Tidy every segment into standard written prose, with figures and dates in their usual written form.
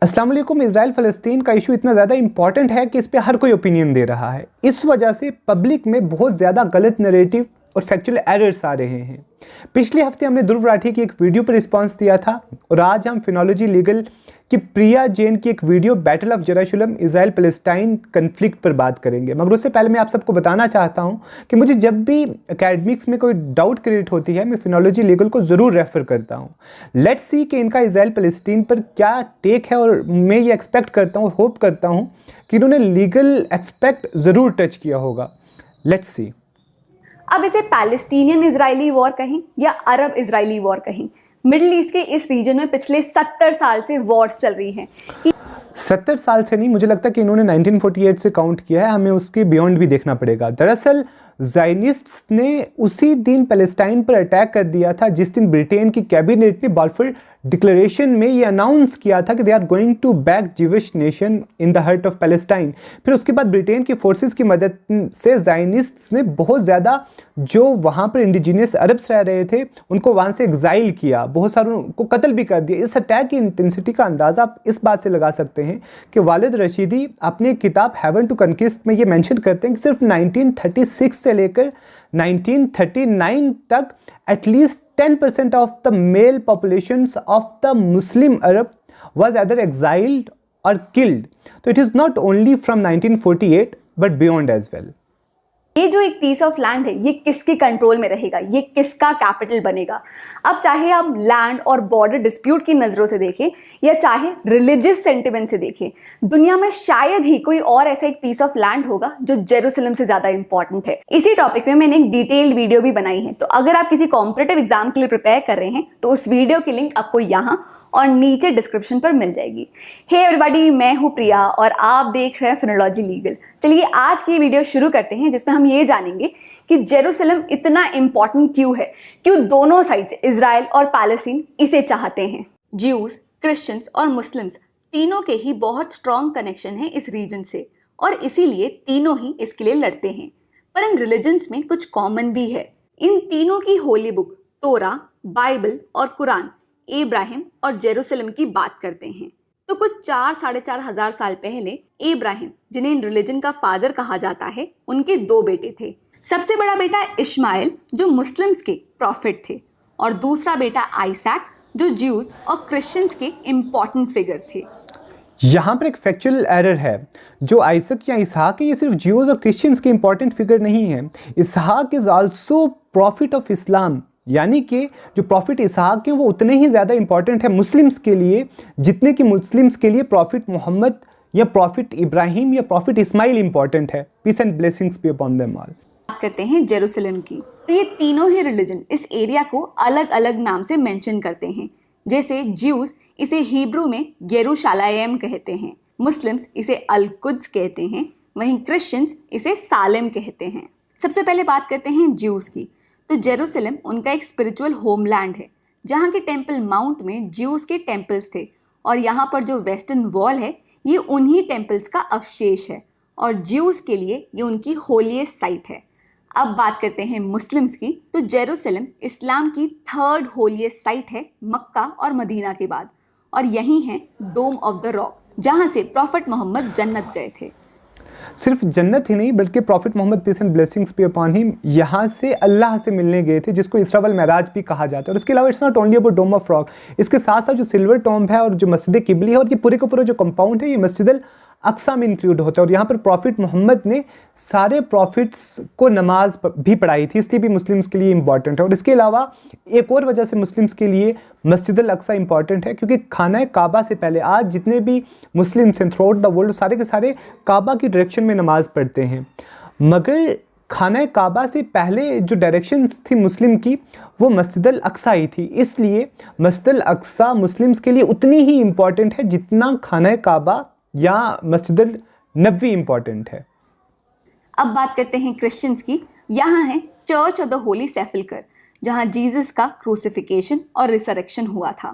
अस्सलाम वालेकुम। इजराइल फ़लस्तीन का इशू इतना ज़्यादा इंपॉर्टेंट है कि इस पे हर कोई ओपिनियन दे रहा है। इस वजह से पब्लिक में बहुत ज़्यादा गलत नैरेटिव और फैक्चुअल एरर्स आ रहे हैं। पिछले हफ्ते हमने ध्रुव राठी की एक वीडियो पर रिस्पांस दिया था और आज हम फिनोलॉजी लीगल की प्रिया जैन की एक video battle of Jerusalem Israel Palestine conflict पर बात करेंगे। मगर उससे पहले मैं आप सबको बताना चाहता हूं कि मुझे जब भी एकेडमिक्स में कोई डाउट क्रिएट होती है मैं फिनोलॉजी लीगल को ज़रूर रेफ़र करता हूं। लेट्स सी कि इनका इजराइल पैलेस्टाइन पर क्या टेक है और मैं ये एक्सपेक्ट करता हूँ, होप करता हूँ कि इन्होंने लीगल एक्सपेक्ट ज़रूर टच किया होगा। Let's see. अब इसे पैलेस्टीनियन इजरायली वॉर कहें या अरब इजरायली वॉर कहें, मिडिल ईस्ट के इस रीजन में पिछले 70 साल से वॉर्स चल रही हैं। 70 साल से नहीं, मुझे लगता है कि इन्होंने 1948 से काउंट किया है, हमें उसके बियॉन्ड भी देखना पड़ेगा। दरअसल ज़ायनिस्ट्स ने उसी दिन पैलेस्टाइन पर अटैक कर दिया था जिस दिन ब्रिटेन की कैबिनेट ने बाल्फोर डिक्लेरेशन में ये अनाउंस किया था कि they are going to back Jewish nation in the heart of Palestine. फिर उसके बाद ब्रिटेन की फोर्सेस की मदद से ज़ायनिस्ट्स ने बहुत ज़्यादा जो वहाँ पर इंडिजीनियस अरब्स रह रहे थे उनको वहाँ से एग्जाइल किया, बहुत सारों को कत्ल भी कर दिया। इस अटैक की इंटेंसिटी का अंदाज़ा आप इस बात से लगा सकते हैं कि वालिद रशीदी अपनी किताब हेवन टू कन्क्विस्ट में ये मेंशन करते हैं कि सिर्फ 1936 से लेकर 1939 तक at least 10% of the male populations of the Muslim Arab was either exiled or killed. So it is not only from 1948 but beyond as well. ये जो एक पीस ऑफ लैंड है ये किसके कंट्रोल में रहेगा, ये किसका कैपिटल बनेगा। अब चाहे आप लैंड और बॉर्डर डिस्प्यूट की नज़रों से देखें या चाहे रिलीजियस सेंटिमेंट से देखें, दुनिया में शायद ही कोई और ऐसा एक पीस ऑफ लैंड होगा जो जेरूसलम से ज़्यादा इंपॉर्टेंट है। इसी टॉपिक में मैंने एक डिटेल्ड वीडियो भी बनाई है, तो अगर आप किसी कॉम्पिटिटिव एग्जाम के लिए प्रिपेयर कर रहे हैं तो उस वीडियो की लिंक आपको यहाँ और नीचे डिस्क्रिप्शन पर मिल जाएगी। हे एवरीबॉडी, मैं हूँ प्रिया और आप देख रहे हैं फिनोलॉजी लीगल। चलिए आज की वीडियो शुरू करते हैं जिसमें हम ये जानेंगे कि जेरूसलम इतना इंपॉर्टेंट क्यों है, क्यों दोनों साइड्स इजराइल और पैलेस्टीन इसे चाहते हैं। ज्यूज, क्रिश्चियंस और मुस्लिम्स तीनों के ही बहुत स्ट्रॉन्ग कनेक्शन है इस रीजन से और इसीलिए तीनों ही इसके लिए लड़ते हैं। पर इन रिलीजन्स में कुछ कॉमन भी है। इन तीनों की होली बुक तोरा, बाइबल और कुरान इब्राहिम और जेरूसलम की बात करते हैं। तो कुछ 4-4.5 हजार साल पहले इब्राहिम, जिन्हें इन रिलीजन का फादर कहा जाता है, उनके 2 बेटे थे। सबसे बड़ा बेटा इस्माइल जो मुस्लिम्स के प्रॉफिट थे और दूसरा बेटा आइसैक जो ज्यूज और क्रिश्चियंस के इम्पॉर्टेंट फिगर थे। यहाँ पर एक फैक्चुअल एरर है। जो आइसक या इसहाक है ये सिर्फ ज्यूज और क्रिश्चियंस के इंपॉर्टेंट फिगर नहीं है। Isaac is also prophet of Islam, यानी कि जो प्रॉफिट इसहाक हैं वो उतने ही ज़्यादा इंपॉर्टेंट है मुस्लिम्स के लिए जितने कि मुस्लिम्स के लिए प्रॉफिट मोहम्मद या प्रॉफिट इब्राहिम या प्रॉफिट इस्माइल इंपॉर्टेंट है। Peace and blessings be upon them all. बात करते हैं जेरूसलम की, तो ये तीनों ही रिलीजन इस एरिया को अलग अलग नाम से मेंशन करते हैं। जैसे ज्यूज इसे हिब्रू में येरूशलाइम कहते हैं, मुस्लिम्स इसे अल-कुद्स कहते हैं, वहीं क्रिश्चियंस इसे सालेम कहते हैं। सबसे पहले बात करते हैं ज्यूज की, तो जेरूसलम उनका एक स्पिरिचुअल होमलैंड है जहाँ के टेम्पल माउंट में ज्यूज के टेम्पल्स थे और यहाँ पर जो वेस्टर्न वॉल है ये उन्हीं टेम्पल्स का अवशेष है और ज्यूज के लिए ये उनकी होलीएस्ट साइट है। अब बात करते हैं मुस्लिम्स की, तो जेरूसलम इस्लाम की 3rd होलीएस्ट साइट है मक्का और मदीना के बाद और यही है डोम ऑफ द रॉक जहाँ से प्रॉफिट मोहम्मद जन्नत गए थे। सिर्फ जन्नत ही नहीं बल्कि prophet Muhammad peace and blessings be upon him यहाँ से अल्लाह से मिलने गए थे, जिसको इसरा वल मेराज भी कहा जाता है। और इसके अलावा it's not only about Dome of Rock, इसके साथ साथ जो सिल्वर टॉम्ब है और जो मस्जिद किबली है और ये पूरे का पूरा जो कंपाउंड है ये मस्जिद अल अक्सा में इंक्लूड होता है। और यहाँ पर प्रॉफिट मोहम्मद ने सारे प्रॉफिट्स को नमाज भी पढ़ाई थी, इसलिए भी मुस्लिम्स के लिए इंपॉर्टेंट है। और इसके अलावा एक और वजह से मुस्लिम्स के लिए मस्जिद अल अक्सा इंपॉर्टेंट है क्योंकि खाना काबा से पहले आज जितने भी मुस्लिम्स हैं थ्रू आउट द वर्ल्ड सारे के सारे काबा की डायरेक्शन में नमाज पढ़ते हैं। मगर खाना काबा से पहले जो डायरेक्शंस थी मुस्लिम की वो मस्जिद अल अक्सा ही थी, इसलिए मस्जिद अल अक्सा मुस्लिम्स के लिए उतनी ही इंपॉर्टेंट है जितना खाना काबा या मस्जिद अल नबवी इंपॉर्टेंट है। अब बात करते हैं क्रिश्चियंस की, यहाँ है चर्च ऑफ द होली सेपल्कर जहाँ जीसस का क्रूसिफिकेशन और रिसरेक्शन हुआ था।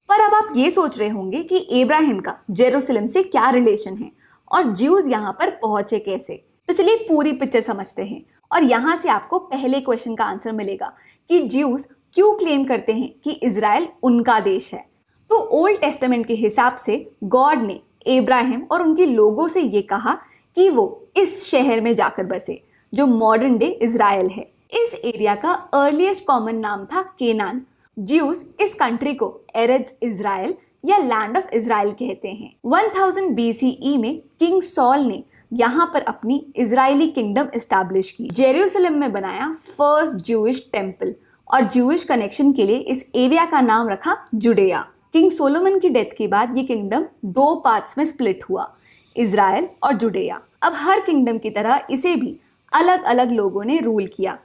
पर अब आप ये सोच रहे होंगे कि इब्राहिम का जेरूसलम से क्या रिलेशन है और ज्यूज यहाँ पर पहुंचे कैसे। तो चलिए पूरी पिक्चर समझते हैं और यहाँ से आपको पहले क्वेश्चन का आंसर मिलेगा कि ज्यूज क्यों क्लेम करते हैं कि इजराइल उनका देश है। तो ओल्ड टेस्टामेंट के हिसाब से गॉड ने इब्राहिम और उनके लोगों से ये कहा कि वो इस शहर में जाकर बसे जो मॉडर्न डे इज़राइल है। इस एरिया का अर्लीस्ट कॉमन नाम था केनान। ज्यूज इस कंट्री को एरेज इज़राइल या लैंड ऑफ इज़राइल कहते हैं। 1000 BCE में किंग सॉल ने यहाँ पर अपनी इजरायली किंगडम एस्टैब्लिश की। जेरूसलम में बनाया फर्स्ट ज्यूइश टेम्पल और ज्यूइश कनेक्शन के लिए इस एरिया का नाम रखा जुडेया। किंग सोलोमन की डेथ के बाद ये किंगडम 2 पार्ट्स में स्प्लिट हुआ, इजराइल और जुडेया। अब हर किंगडम की तरह इसे भी अलग अलग लोगों ने रूल किया।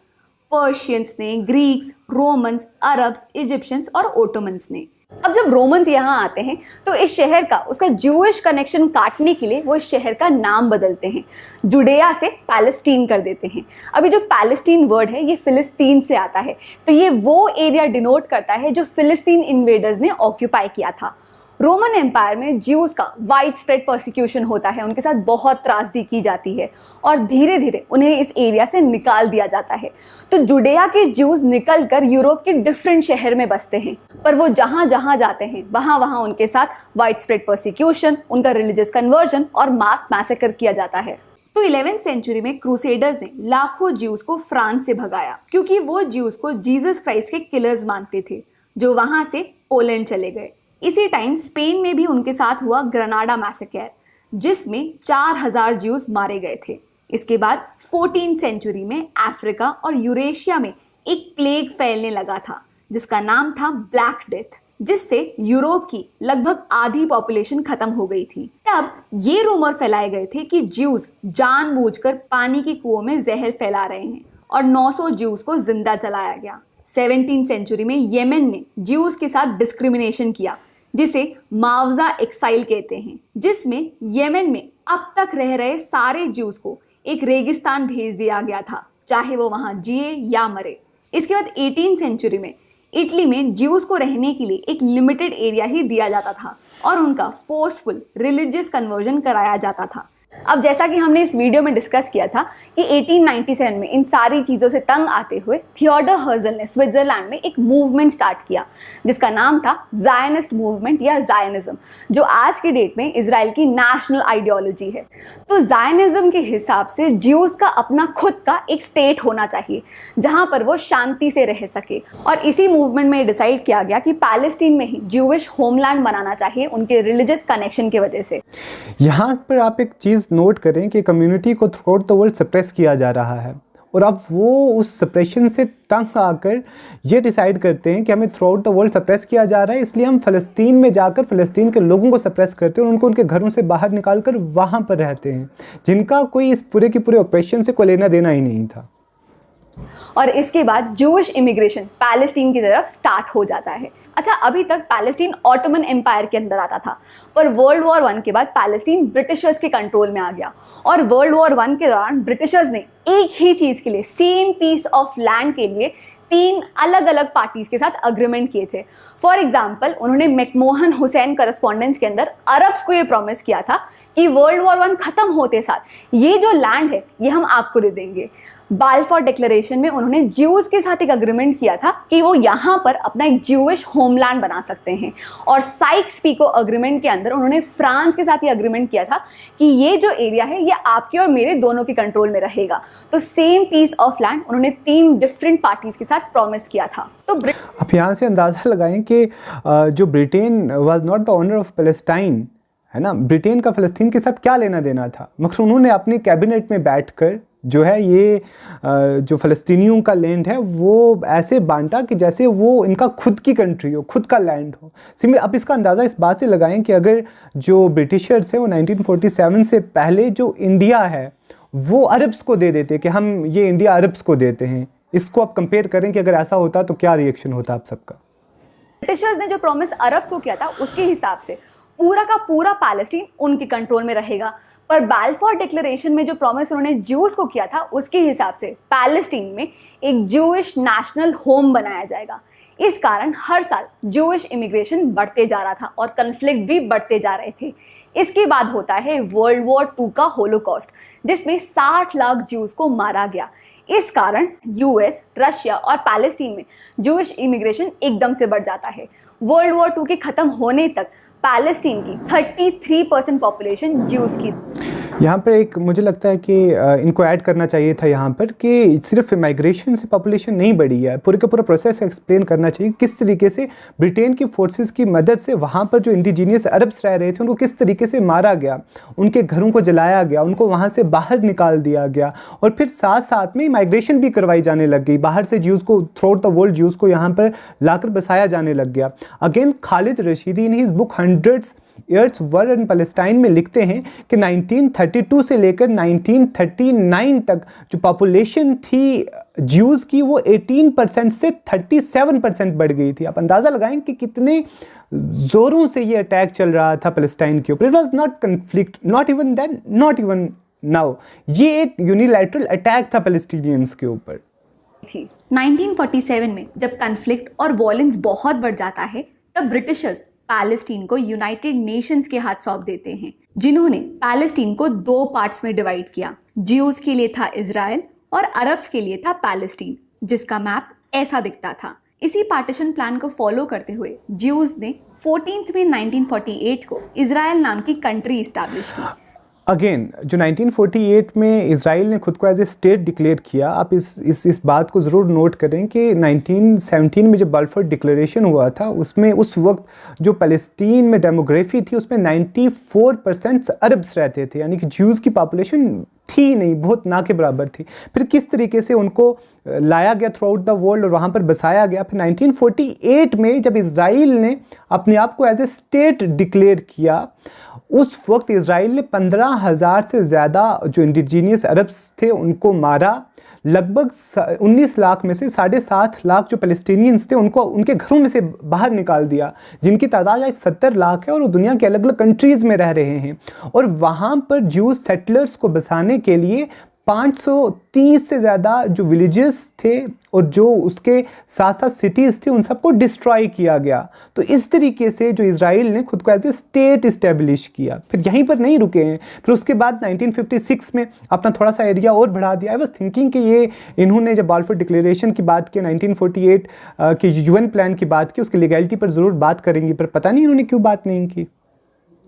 पर्शियंस ने, ग्रीक्स, रोमन्स, अरब्स, इजिप्शियंस और ओटोमन्स ने। अब जब रोमन्स यहाँ आते हैं तो इस शहर का उसका ज्यूइश कनेक्शन काटने के लिए वो इस शहर का नाम बदलते हैं, जुडेया से पैलेस्टीन कर देते हैं। अभी जो पैलेस्टीन वर्ड है ये फिलिस्तीन से आता है, तो ये वो एरिया डिनोट करता है जो फिलिस्तीन इन्वेडर्स ने ऑक्यूपाई किया था। रोमन एम्पायर में ज्यूज का वाइड स्प्रेड परसिक्यूशन होता है, उनके साथ बहुत त्रासदी की जाती है और धीरे धीरे उन्हें इस एरिया से निकाल दिया जाता है। तो जुडेया के ज्यूज निकल कर यूरोप के डिफरेंट शहर में बसते हैं, पर वो जहाँ जहाँ जाते हैं वहाँ वहाँ उनके साथ वाइड स्प्रेड परसिक्यूशन, उनका रिलीजियस कन्वर्जन और मास मैसेकर किया जाता है। तो 11th सेंचुरी में क्रूसेडर्स ने लाखों ज्यूज को फ्रांस से भगाया क्योंकि वो ज्यूज को जीसस क्राइस्ट के किलर्स मानते थे जो वहाँ से पोलैंड चले गए। इसी टाइम स्पेन में भी उनके साथ हुआ ग्रेनाडा मैसेकर जिसमें 4000 ज्यूज मारे गए थे। इसके बाद 14th सेंचुरी में अफ्रीका और यूरेशिया में एक प्लेग फैलने लगा था जिसका नाम था ब्लैक डेथ, जिससे यूरोप की लगभग आधी पॉपुलेशन खत्म हो गई थी। तब ये रूमर फैलाए गए थे कि ज्यूज जानबूझकर पानी के कुओं में जहर फैला रहे हैं और 900 ज्यूज को जिंदा जलाया गया। 17th सेंचुरी में येमेन ने ज्यूज के साथ डिस्क्रिमिनेशन किया जिसे मुआवजा एक्साइल कहते हैं, जिसमें येमेन में अब तक रह रहे सारे ज्यूज को एक रेगिस्तान भेज दिया गया था, चाहे वो वहां जिए या मरे। इसके बाद 18th सेंचुरी में इटली में ज्यूज को रहने के लिए एक लिमिटेड एरिया ही दिया जाता था और उनका फोर्सफुल रिलीजियस कन्वर्जन कराया जाता था। अब जैसा कि हमने इस वीडियो में डिस्कस किया था कि 1897 में इन सारी चीज़ों से तंग आते हुए थियोडर हर्जल ने स्विट्जरलैंड में एक मूवमेंट स्टार्ट किया जिसका नाम था ज़ायनिस्ट मूवमेंट या ज़ायनिज्म, जो आज के डेट में इजराइल की नेशनल आइडियोलॉजी है। तो ज़ायनिज्म के हिसाब से ज्यूज का अपना खुद का एक स्टेट होना चाहिए जहाँ पर वो शांति से रह सके, और इसी मूवमेंट में डिसाइड किया गया कि पैलेस्टीन में ही ज्यूइश होमलैंड बनाना चाहिए उनके रिलीजियस कनेक्शन की वजह से। यहाँ पर आप एक चीज़ नोट करें कि कम्युनिटी को through out the world suppress किया जा रहा है और अब वो उस सप्रेशन से तंग आकर ये डिसाइड करते हैं कि हमें through out the world suppress किया जा रहा है, इसलिए हम फ़लस्तीन में जाकर फ़लस्तीन के लोगों को सप्रेस करते हैं और उनको उनके घरों से बाहर निकाल कर वहाँ पर रहते हैं जिनका कोई इस पूरे के पूरे ऑपरेशन से कोई लेना देना ही नहीं था। और इसके बाद जूश इमिग्रेशन पैलेस्टीन की तरफ स्टार्ट हो जाता है। अच्छा, अभी तक पैलेस्टीन ऑटोमन एम्पायर के अंदर आता था, पर वर्ल्ड वॉर 1 के बाद पैलेस्टीन ब्रिटिशर्स के कंट्रोल में आ गया और वर्ल्ड वॉर 1 के दौरान ब्रिटिशर्स ने एक ही चीज़ के लिए, सेम पीस ऑफ लैंड के लिए 3 अलग अलग पार्टीज के साथ अग्रीमेंट किए थे। फॉर एग्जाम्पल, उन्होंने मैकमोहन हुसैन करस्पॉन्डेंस के अंदर अरब्स को ये प्रॉमिस किया था कि वर्ल्ड वॉर 1 खत्म होते साथ ये जो लैंड है ये हम आपको दे देंगे। बाल्फोर डिक्लेरेशन में उन्होंने ज्यूज के साथ एक अग्रीमेंट किया था कि वो यहाँ पर अपना एक ज्यूइश होमलैंड बना सकते हैं, और साइक्स पीको अग्रीमेंट के अंदर उन्होंने फ्रांस के साथ ये अग्रीमेंट किया था कि ये जो एरिया है ये आपके और मेरे दोनों के कंट्रोल में रहेगा। तो सेम पीस ऑफ लैंड उन्होंने 3 डिफरेंट पार्टीज के साथ प्रॉमिस किया था। तो आप यहाँ से अंदाज़ा लगाएं कि जो Britain was not the owner of Palestine, है ना, ब्रिटेन का फ़लस्तीन के साथ क्या लेना देना था, मगर उन्होंने अपनी कैबिनेट में बैठकर जो है ये जो फ़लस्तीनियों का लैंड है वो ऐसे बांटा कि जैसे वो इनका खुद की कंट्री हो, खुद का लैंड हो। सिंपल अब इसका अंदाज़ा इस बात से लगाएं कि अगर जो ब्रिटिशर्स हैं वो 1947 से पहले जो इंडिया है वो अरब्स को दे देते कि हम ये इंडिया अरब्स को देते हैं, इसको आप कंपेयर करें कि अगर ऐसा होता तो क्या रिएक्शन होता आप सबका। ब्रिटिशर्स ने जो प्रॉमिस अरब्स को किया था उसके हिसाब से पूरा का पूरा पैलेस्टीन उनके कंट्रोल में रहेगा, पर बाल्फोर डिक्लेरेशन में जो प्रॉमिस उन्होंने ज्यूज को किया था उसके हिसाब से पैलेस्टीन में एक ज्यूइश नेशनल होम बनाया जाएगा। इस कारण हर साल ज्यूइश इमिग्रेशन बढ़ते जा रहा था और कन्फ्लिक्ट भी बढ़ते जा रहे थे। इसके बाद होता है वर्ल्ड वॉर 2 का होलोकॉस्ट, जिसमें 60 लाख ज्यूज को मारा गया। इस कारण यूएस, रशिया और पैलेस्टीन में ज्यूइश इमिग्रेशन एकदम से बढ़ जाता है। वर्ल्ड वॉर 2 के खत्म होने तक पैलेस्टीन की 33% पॉपुलेशन ज्यूज की। यहाँ पर एक मुझे लगता है कि इनको ऐड करना चाहिए था यहाँ पर कि सिर्फ माइग्रेशन से पॉपुलेशन नहीं बढ़ी है, पूरे का पूरा प्रोसेस एक्सप्लेन करना चाहिए किस तरीके से ब्रिटेन की फोर्सेस की मदद से वहाँ पर जो इंडिजीनियस अरब्स रह रहे थे उनको किस तरीके से मारा गया, उनके घरों को जलाया गया, उनको वहाँ से बाहर निकाल दिया गया और फिर साथ साथ में माइग्रेशन भी करवाई जाने लग गई, बाहर से ज्यूज़ को through out the world Jews को यहाँ पर लाकर बसाया जाने लग गया। Again Khalid Rashidi in his book 100 years war in Palestine में लिखते हैं कि 1932 से लेकर 1939 तक जो पॉपुलेशन थी ज्यूज़ की वो 18% से 37% बढ़ गई थी। आप अंदाज़ा लगाएं कि कितने ज़ोरों से ये अटैक चल रहा था पैलेस्टाइन के ऊपर। It was not conflict, not even then, not even now. ये एक यूनिलैटरल अटैक था पैलेस्टीनियंस के ऊपर। 1947 में जब कन्फ्लिक्ट और वॉयलेंस बहुत बढ़ जाता है तब ब्रिटिशर्स पैलेस्टीन को यूनाइटेड नेशंस के हाथ सौंप देते हैं, जिन्होंने पैलेस्टीन को 2 पार्ट्स में डिवाइड किया। ज्यूज के लिए था इजराइल और अरब्स के लिए था पैलेस्टीन, जिसका मैप ऐसा दिखता था। इसी पार्टीशन प्लान को फॉलो करते हुए ज्यूज ने 14 मई 1948 को इजराइल नाम की कंट्री इस्टेब्लिश की। अगेन जो 1948 में इज़राइल ने खुद को एज ए स्टेट डिक्लेयर किया, आप इस बात को ज़रूर नोट करें कि 1917 में जब बाल्फोर डिक्लेरेशन हुआ था उसमें उस वक्त जो फ़लस्तीन में डेमोग्राफी थी उसमें 94% अरब्स रहते थे, यानी कि ज्यूज़ की पॉपुलेशन थी नहीं, बहुत ना के बराबर थी। फिर किस तरीके से उनको लाया गया थ्रू आउट द वर्ल्ड और वहाँ पर बसाया गया। फिर 1948 में जब इज़राइल ने अपने आप को एज ए स्टेट डिक्लेयर किया, उस वक्त इज़राइल ने 15,000 से ज़्यादा जो इंडिजीनियस अरब्स थे उनको मारा। लगभग 19 लाख में से 7.5 लाख जो पैलेस्टीनियंस थे उनको उनके घरों में से बाहर निकाल दिया, जिनकी तादाद आज 70 लाख है और वो दुनिया के अलग अलग कंट्रीज़ में रह रहे हैं। और वहाँ पर ज्यूज सेटलर्स को बसाने के लिए 530 से ज़्यादा जो विलेजेस थे और जो उसके साथ साथ सिटीज़ थे उन सबको डिस्ट्रॉय किया गया। तो इस तरीके से जो इज़राइल ने खुद को एज ए स्टेट इस्टेब्लिश किया। फिर यहीं पर नहीं रुके हैं, फिर उसके बाद 1956 में अपना थोड़ा सा एरिया और बढ़ा दिया। आई वाज थिंकिंग कि ये इन्होंने जब बाल्फोर डिक्लेरेशन की बात की, 1948 के यूएन प्लान की बात की, उसकी लीगैलिटी पर ज़रूर बात करेंगी, पर पता नहीं इन्होंने क्यों बात नहीं की।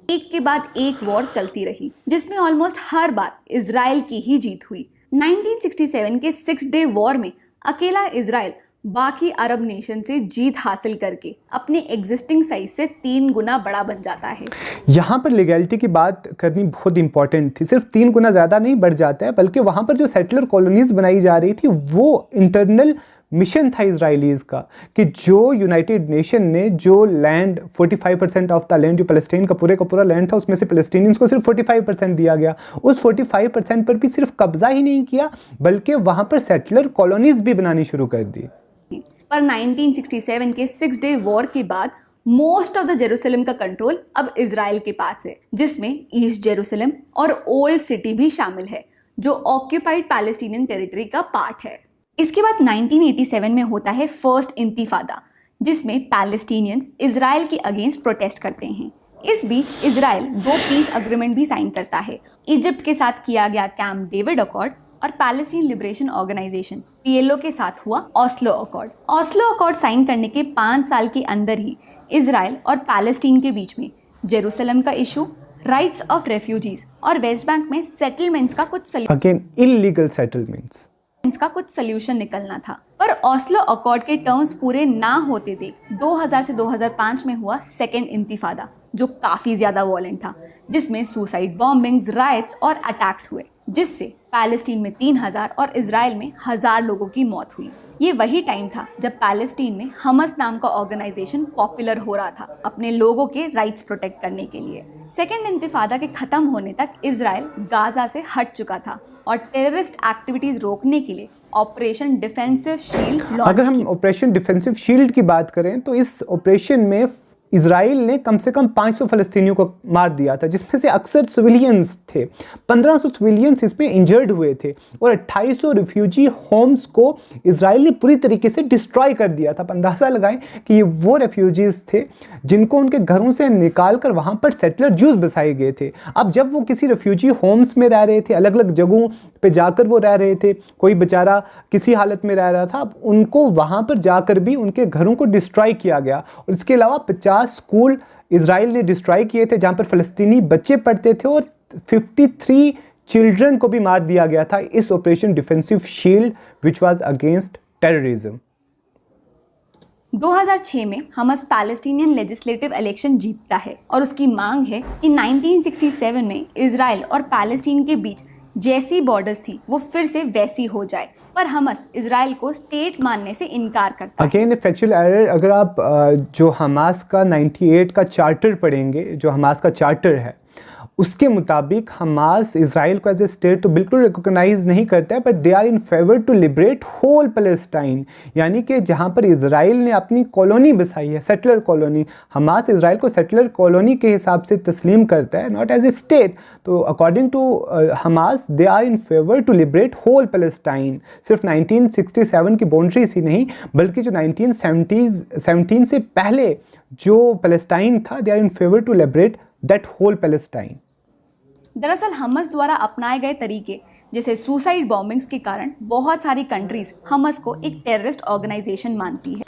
एक के बाद एक वॉर चलती रही जिसमें ऑलमोस्ट हर बार इजराइल की ही जीत हुई। 1967 के 6 डे वॉर में अकेला इजराइल बाकी अरब नेशन से जीत हासिल करके अपने एग्जिस्टिंग साइज से 3 गुना बड़ा बन जाता है। यहाँ पर लीगैलिटी की बात करनी बहुत इंपॉर्टेंट थी। सिर्फ 3 गुना ज़्यादा नहीं बढ़ जाता है, बल्कि वहाँ पर जो सेटलर कॉलोनीज़ बनाई जा रही थी वो इंटरनल मिशन था इजराइलीज़ का कि जो यूनाइटेड नेशन ने जो लैंड 45% ऑफ द लैंड जो फ़लस्तीन का पूरा लैंड था उसमें से फ़लस्तीनियंस को सिर्फ 45% दिया गया। उस 45% पर भी सिर्फ कब्जा ही नहीं किया बल्कि वहाँ पर सेटलर कॉलोनीज़ भी बनानी शुरू कर दी। पर 1967 के 6 डे वॉर के बाद मोस्ट ऑफ द जेरूसलम का कंट्रोल अब इजराइल के पास है, जिसमें ईस्ट जेरूसलम और ओल्ड सिटी भी शामिल है जो ऑक्यूपाइड पैलेस्टीनियन टेरिटरी का पार्ट है। इसके बाद 1987 में होता है फर्स्ट इंतिफादा, जिसमें पैलेस्टीनियंस इजराइल के अगेंस्ट प्रोटेस्ट करते हैं। इस बीच इजराइल 2 पीस अग्रीमेंट भी साइन करता है। इजिप्ट के साथ किया गया कैंप डेविड अकॉर्ड और पैलेस्टीन लिबरेशन ऑर्गेनाइजेशन PLO के साथ हुआ Oslo Accord. Oslo Accord sign करने के 5 साल के अंदर ही इजराइल और पैलेस्टीन के बीच में जेरूसलम का इशू, राइट्स ऑफ रेफ्यूजीज और वेस्ट बैंक में सेटलमेंट्स का कुछ इलीगल सेटलमेंट्स का कुछ सल्यूशन निकलना था। पर ऑस्लो अकॉर्ड के टर्म्स पूरे ना होते देख 2000 से 2005 में हुआ सेकेंड इंतिफादा, जो काफी ज्यादा वॉयलेंट था, जिसमें सुसाइड बॉम्बिंग्स, राइट्स और अटैक्स हुए, जिससे पैलेस्टीन में 3000 और इजराइल में 1000 लोगों की मौत हुई। ये वही टाइम था जब पैलेस्टीन में हमस नाम का ऑर्गेनाइजेशन पॉपुलर हो रहा था अपने लोगों के राइट्स प्रोटेक्ट करने के लिए। सेकेंड इंतिफादा के खत्म होने तक इजराइल गाजा से हट चुका था और टेररिस्ट एक्टिविटीज रोकने के लिए ऑपरेशन डिफेंसिव शील्ड लॉन्च। अगर हम ऑपरेशन डिफेंसिव शील्ड की बात करें तो इस ऑपरेशन में इजराइल ने कम से कम 500 फ़लस्तीनियों को मार दिया था, जिसमें से अक्सर सिविलियंस थे। 1500 सिविलियंस इसमें इंजर्ड हुए थे और 2800 रिफ्यूजी होम्स को इजराइल ने पूरी तरीके से डिस्ट्रॉय कर दिया था। अंदाज़ा लगाएं कि ये वो रेफ्यूजीज़ थे जिनको उनके घरों से निकाल कर वहाँ पर सेटलर ज्यूज बसाए गए थे। अब जब वो किसी रेफ्यूजी होम्स में रह रहे थे, अलग अलग जगहों पे जाकर वो रह रहे थे, कोई बेचारा किसी हालत में रह रहा था, अब उनको वहाँ पर जाकर भी उनके घरों को डिस्ट्रॉय किया गया। और इसके अलावा 50 स्कूल इजराइल ने डिस्ट्रॉय किए थे जहाँ पर फ़लस्तीनी बच्चे पढ़ते थे, और 53 चिल्ड्रन को भी मार दिया गया था इस operation defensive shield which was against terrorism. 2006 में हमस पैलेस्टीनियन लेजिस्लेटिव इलेक्शन जीतता है और उसकी मांग है कि 1967 में इजराइल और पैलेस्टीन के बीच जैसी बॉर्डर्स थी वो फिर से वैसी हो जाए, पर हमस इजराइल को स्टेट मानने से इनकार करता है। अगेन फैक्चुअल एरर, अगर आप जो हमास का 98 का चार्टर पढ़ेंगे, जो हमास का चार्टर है उसके मुताबिक हमास इजराइल को एज ए स्टेट तो बिल्कुल रिकॉग्नाइज नहीं करता है, but they are in favour to liberate whole Palestine, यानी कि जहाँ पर इजराइल ने अपनी कॉलोनी बसाई है, सेटलर कॉलोनी, हमास इजराइल को सेटलर कॉलोनी के हिसाब से तस्लीम करता है, नॉट एज ए स्टेट। तो according to Hamas they are in favour to liberate whole Palestine. सिर्फ 1967 की बाउंड्रीज ही नहीं, बल्कि जो 1917 से पहले जो पैलेस्टाइन था, they are in favour to liberate that whole Palestine. दरअसल हमस द्वारा अपनाए गए तरीके जैसे सुसाइड बॉम्बिंग्स के कारण बहुत सारी कंट्रीज हमस को एक टेररिस्ट ऑर्गेनाइजेशन मानती है।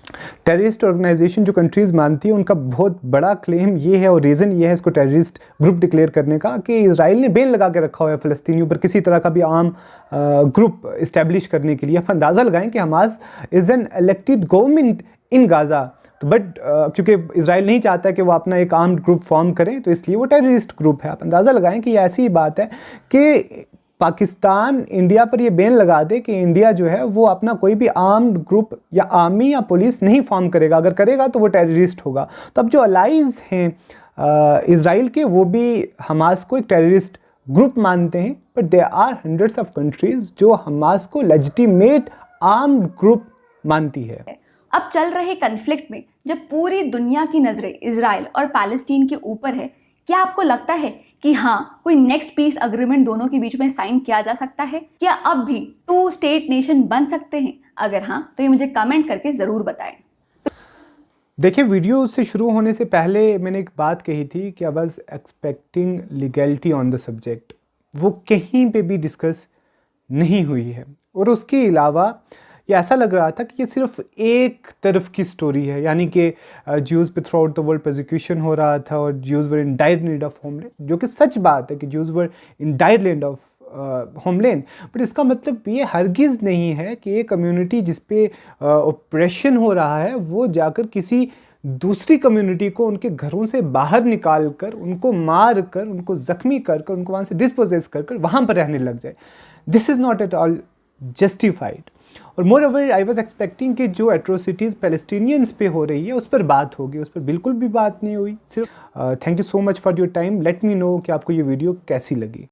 टेररिस्ट ऑर्गेनाइजेशन जो कंट्रीज मानती है उनका बहुत बड़ा क्लेम ये है और रीज़न ये है इसको टेररिस्ट ग्रुप डिक्लेयर करने का कि इजराइल ने बैन लगा के रखा हुआ है फ़लस्तीनियों पर किसी तरह का भी आम ग्रुप इस्टेब्लिश करने के लिए। आप अंदाज़ा लगाएं कि Hamas is an elected government in Gaza, तो बट क्योंकि इजराइल नहीं चाहता कि वो अपना एक आर्म्ड ग्रुप फॉर्म करें, तो इसलिए वो टेररिस्ट ग्रुप है। आप अंदाज़ा लगाएं कि ये ऐसी बात है कि पाकिस्तान इंडिया पर ये बैन लगा दे कि इंडिया जो है वो अपना कोई भी आर्म्ड ग्रुप या आर्मी या पुलिस नहीं फॉर्म करेगा, अगर करेगा तो वो टेररिस्ट होगा। तो अब जो अलाइज हैं इजराइल के, वो भी हमास को एक टेररिस्ट ग्रुप मानते हैं, but there are hundreds of countries जो हमास को लेजिटिमेट आर्म्ड ग्रुप मानती है। अब चल रहे कन्फ्लिक्ट में जब पूरी दुनिया की नज़रें इजराइल और पैलेस्टीन के ऊपर है, क्या आपको लगता है कि हाँ कोई नेक्स्ट पीस अग्रीमेंट दोनों के बीच में साइन किया जा सकता है? क्या अब भी 2 स्टेट नेशन बन सकते हैं? अगर हाँ तो ये मुझे कमेंट करके ज़रूर बताएं। देखिए, वीडियो से शुरू होने से पहले मैंने एक बात कही थी कि I was expecting legality on the subject, वो कहीं पे भी डिस्कस नहीं हुई है। और उसके अलावा ये ऐसा लग रहा था कि ये सिर्फ एक तरफ की स्टोरी है, यानी कि ज्यूज़ पे through out the world prosecution हो रहा था और Jews were in dire need of homeland, जो कि सच बात है कि Jews were in dire need of homeland. But इसका मतलब ये हरगिज़ नहीं है कि ये कम्युनिटी जिस पे ऑपरेशन हो रहा है वो जाकर किसी दूसरी कम्युनिटी को उनके घरों से बाहर निकाल कर, उनको मार कर, उनको ज़ख्मी कर कर, उनको वहाँ से डिस्पोजेस कर कर वहाँ पर रहने लग जाए। This is not at all justified. और moreover I was expecting कि जो एट्रोसिटीज़ पैलेस्टीनियंस पे हो रही है उस पर बात होगी, उस पर बिल्कुल भी बात नहीं हुई। सिर्फ thank you so much for your time. Let me know कि आपको ये वीडियो कैसी लगी।